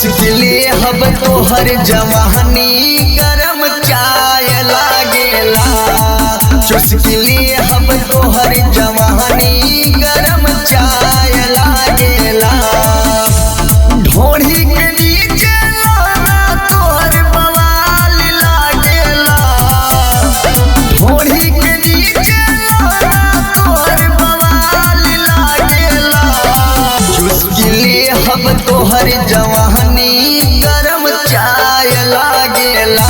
चुस्किले हब तोहर जवानी गरम चाय लागेला। चुस्किले हब तोहर जवानी गरम चाय लागेला। ढोढ़ी के नीचे लाना तोहर बवाल लागेला। ढोढ़ी के नीचे लाना तोहर बवाल लागेला। चुस्किले हब तोहर जवानी गरम चाय लागेला।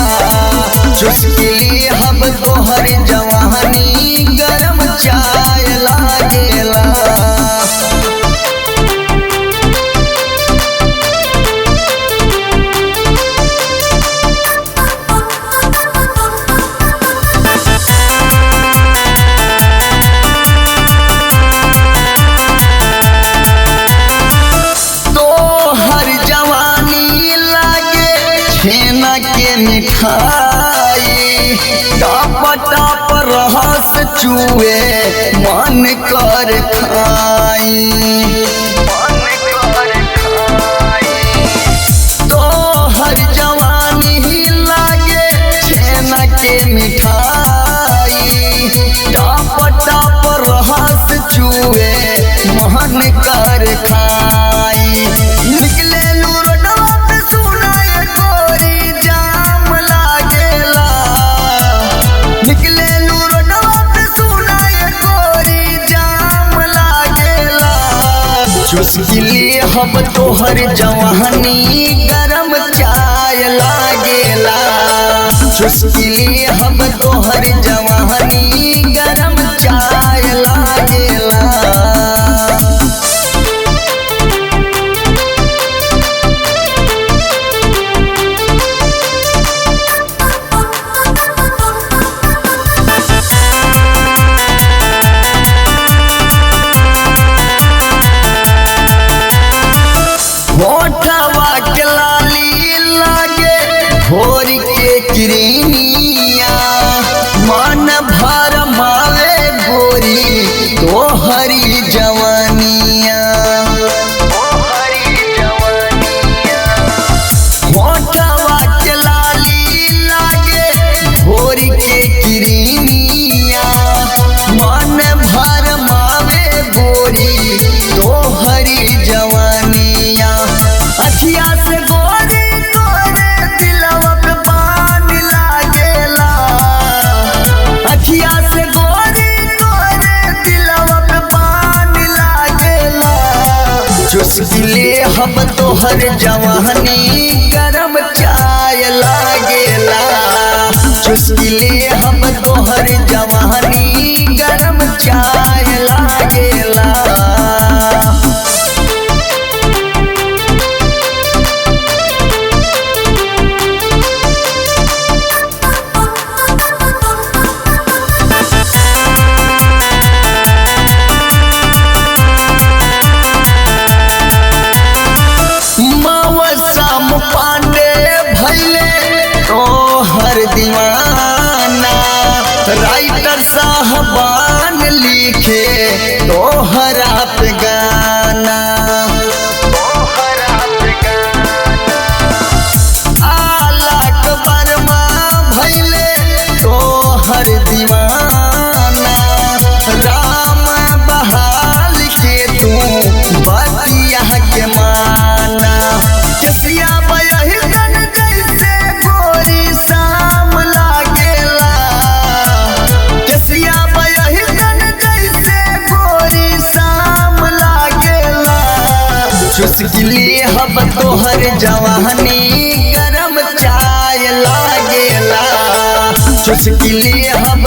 चुस्किले हब तोहर जवानी गरम चाय लागेला। छेना के मिठाई टप टप रस चुए मन कर खाई। तोहर जवानी लागे छेना के मिठाई टप टप रस चुए मन कर खाई। निकले चुस्किले हब तोहर जवानी गरम चाय लागेला। चुस्किले हब तोहर जवानी गरम चाय लागेला। होठवा के लाली लागे भोर के किरनिया मन भर मावे गोरी तोहरी जवानिया। होठवा के लाली लागे भोर के किरनिया मन भर मावे गोरी तोहरी जवानिया। अखिया से गोरी तोरे दिलवा पे पानी लागेला। अखिया से गोरी तोरे दिलवा पे पानी लागेला। चुस्किले हब तोहर जवानी गरम चाय लागेला। चुस्किले हब तोहर जवानी गरम चाय लागेला। पांडे भैले तोहर दीवाना राइटर साहबान लिखे तोहरा पे गाना। आलाक वर्मा भैले तोहर दीवाना राम बहाल के तू बतिया के माना। केसिया बयहिकन जैसे गोरी शाम लागेला। केसिया बयहिकन जैसे गोरी शाम लागेला। चुस्किले हब तोहर जवानी गरम चाय लागेला। चुस्किले हब